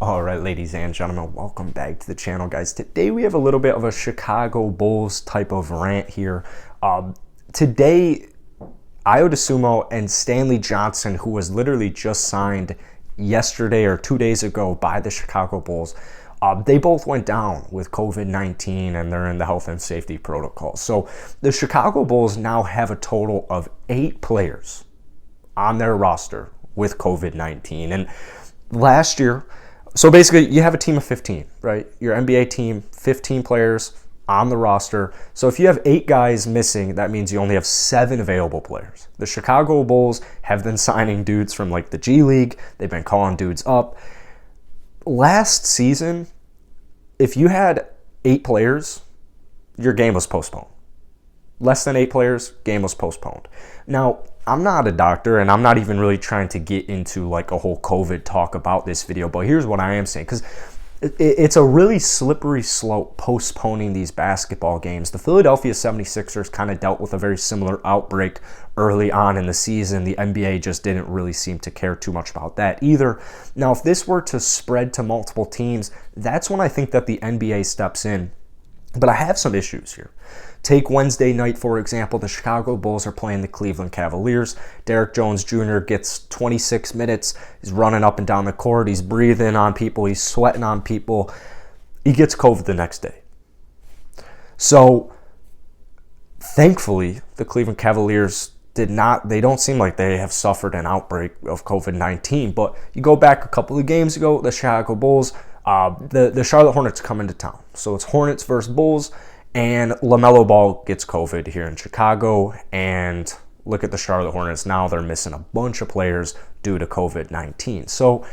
All right, ladies and gentlemen, welcome back to the channel, guys. Today we have a little bit of a Chicago Bulls type of rant here. Today, Io DeSumo and Stanley Johnson, who was literally just signed yesterday or 2 days ago by the Chicago Bulls, they both went down with COVID-19 and they're in the health and safety protocol. So the Chicago Bulls now have a total of 8 players on their roster with COVID-19. And last year, so basically, you have a team of 15, right? Your NBA team, 15 players on the roster. So if you have 8 guys missing, that means you only have 7 available players. The Chicago Bulls have been signing dudes from like the G League. They've been calling dudes up. Last season, if you had 8 players, your game was postponed. Less than 8 players, game was postponed. Now, I'm not a doctor, and I'm not even really trying to get into like a whole COVID talk about this video, but here's what I am saying, because it's a really slippery slope postponing these basketball games. The Philadelphia 76ers kind of dealt with a very similar outbreak early on in the season. The NBA just didn't really seem to care too much about that either. Now, if this were to spread to multiple teams, that's when I think that the NBA steps in. But I have some issues here. Take Wednesday night, for example. The Chicago Bulls are playing the Cleveland Cavaliers. Derrick Jones Jr. gets 26 minutes. He's running up and down the court. He's breathing on people. He's sweating on people. He gets COVID the next day. So, thankfully, the Cleveland Cavaliers they don't seem like they have suffered an outbreak of COVID-19. But you go back a couple of games ago, the Chicago Bulls, the Charlotte Hornets come into town. So it's Hornets versus Bulls, and LaMelo Ball gets COVID here in Chicago. And look at the Charlotte Hornets. Now they're missing a bunch of players due to COVID-19. So,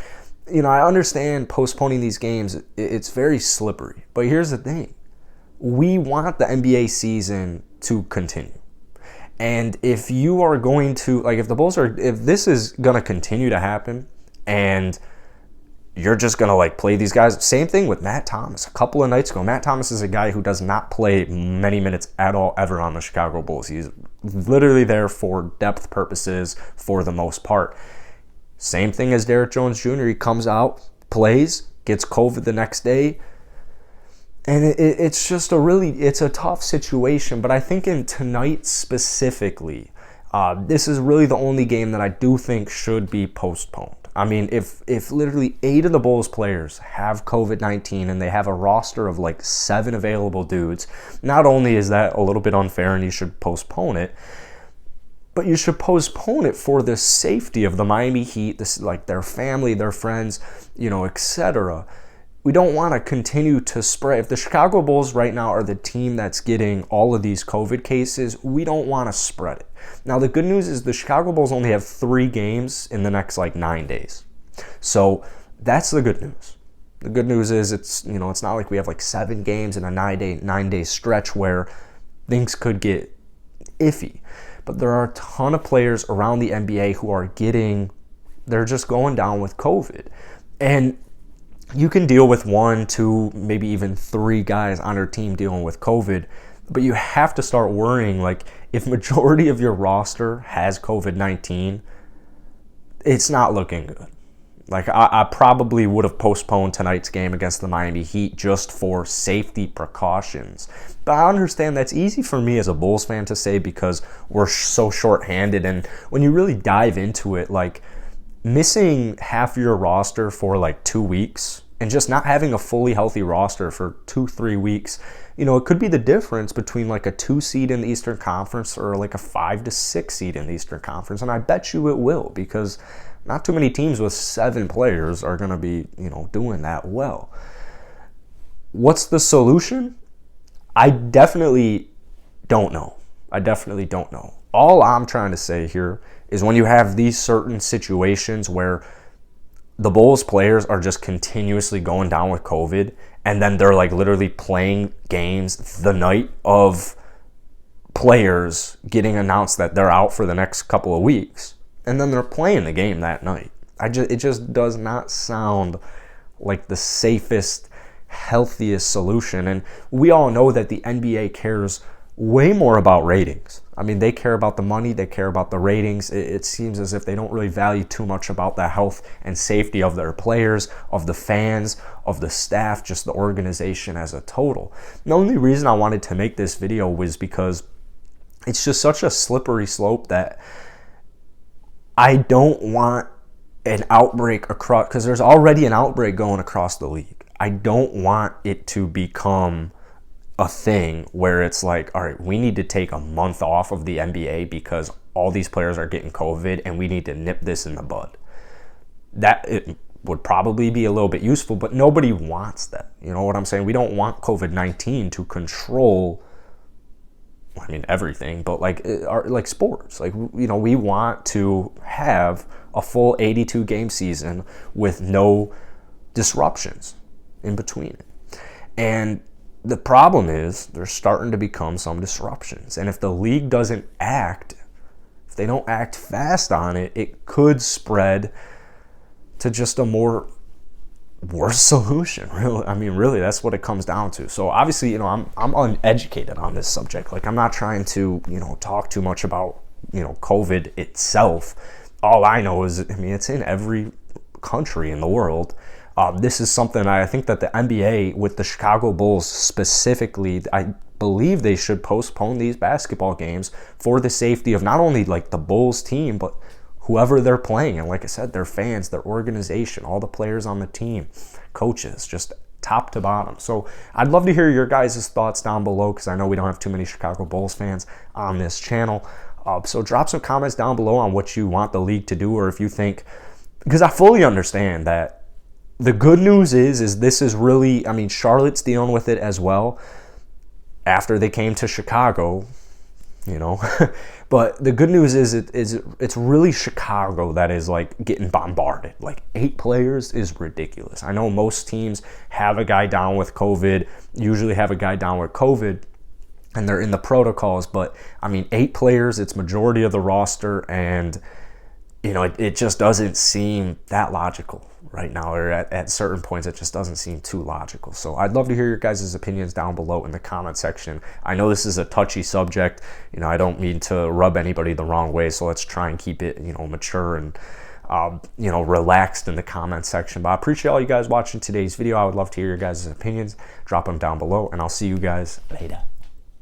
I understand postponing these games. It's very slippery. But here's the thing. We want the NBA season to continue. And if you are going to, if this is going to continue to happen and you're just going to play these guys. Same thing with Matt Thomas. A couple of nights ago, Matt Thomas is a guy who does not play many minutes at all ever on the Chicago Bulls. He's literally there for depth purposes for the most part. Same thing as Derrick Jones Jr. He comes out, plays, gets COVID the next day. And it's just it's a tough situation. But I think in tonight specifically, this is really the only game that I do think should be postponed. I mean, if literally 8 of the Bulls players have COVID-19 and they have a roster of 7 available dudes, not only is that a little bit unfair and you should postpone it, but you should postpone it for the safety of the Miami Heat, their family, their friends, etc. We don't want to continue to spread. If the Chicago Bulls right now are the team that's getting all of these COVID cases, we don't want to spread it. Now, the good news is the Chicago Bulls only have 3 games in the next 9 days. So that's the good news. The good news is it's not like we have 7 games in a 9-day stretch where things could get iffy. But there are a ton of players around the NBA who are they're just going down with COVID. And you can deal with 1, 2, maybe even 3 guys on your team dealing with COVID, but you have to start worrying, if majority of your roster has COVID-19, it's not looking good. I probably would have postponed tonight's game against the Miami Heat just for safety precautions. But I understand that's easy for me as a Bulls fan to say because we're so shorthanded, and when you really dive into it, missing half your roster for 2 weeks and just not having a fully healthy roster for 2-3 weeks, it could be the difference between a 2 seed in the Eastern Conference or a 5 to 6 seed in the Eastern Conference. And I bet you it will, because not too many teams with 7 players are going to be, doing that well. What's the solution? I definitely don't know. All I'm trying to say here is when you have these certain situations where the Bulls players are just continuously going down with COVID, and then they're literally playing games the night of players getting announced that they're out for the next couple of weeks, and then they're playing the game that night. It just does not sound like the safest, healthiest solution. And we all know that the NBA cares way more about ratings I mean, they care about the money, they care about the ratings. It seems as if they don't really value too much about the health and safety of their players, of the fans, of the staff, just the organization as a total. The only reason I wanted to make this video was because it's just such a slippery slope that I don't want an outbreak across, because there's already an outbreak going across the league. I don't want it to become a thing where it's like, all right, we need to take a month off of the NBA because all these players are getting COVID and we need to nip this in the bud. That it would probably be a little bit useful, but nobody wants that. You know what I'm saying? We don't want COVID-19 to control, I mean, everything, but like sports. Like, you know, we want to have a full 82 game season with no disruptions in between it. And the problem is there's starting to become some disruptions. And if the league doesn't act, if they don't act fast on it, it could spread to just a worse solution. Really, I mean, really, that's what it comes down to. So obviously, you know, I'm uneducated on this subject. Like, I'm not trying to, you know, talk too much about, you know, COVID itself. All I know is, I mean, it's in every country in the world. This is something I think that the NBA, with the Chicago Bulls specifically, I believe they should postpone these basketball games for the safety of not only like the Bulls team, but whoever they're playing. And like I said, their fans, their organization, all the players on the team, coaches, just top to bottom. So I'd love to hear your guys' thoughts down below, because I know we don't have too many Chicago Bulls fans on this channel. So drop some comments down below on what you want the league to do, or if you think, because I fully understand that the good news is this is really, I mean, Charlotte's dealing with it as well after they came to Chicago, you know. But the good news is it's really Chicago that is like getting bombarded. Like 8 players is ridiculous. I know most teams have a guy down with COVID, usually have a guy down with COVID, and they're in the protocols. But I mean, 8 players, it's majority of the roster, and you know, it just doesn't seem that logical right now, or at certain points it just doesn't seem too logical. So I'd love to hear your guys' opinions down below in the comment section. I know this is a touchy subject, you know, I don't mean to rub anybody the wrong way, so let's try and keep it, you know, mature and you know, relaxed in the comment section. But I appreciate all you guys watching today's video. I would love to hear your guys' opinions. Drop them down below, and I'll see you guys later.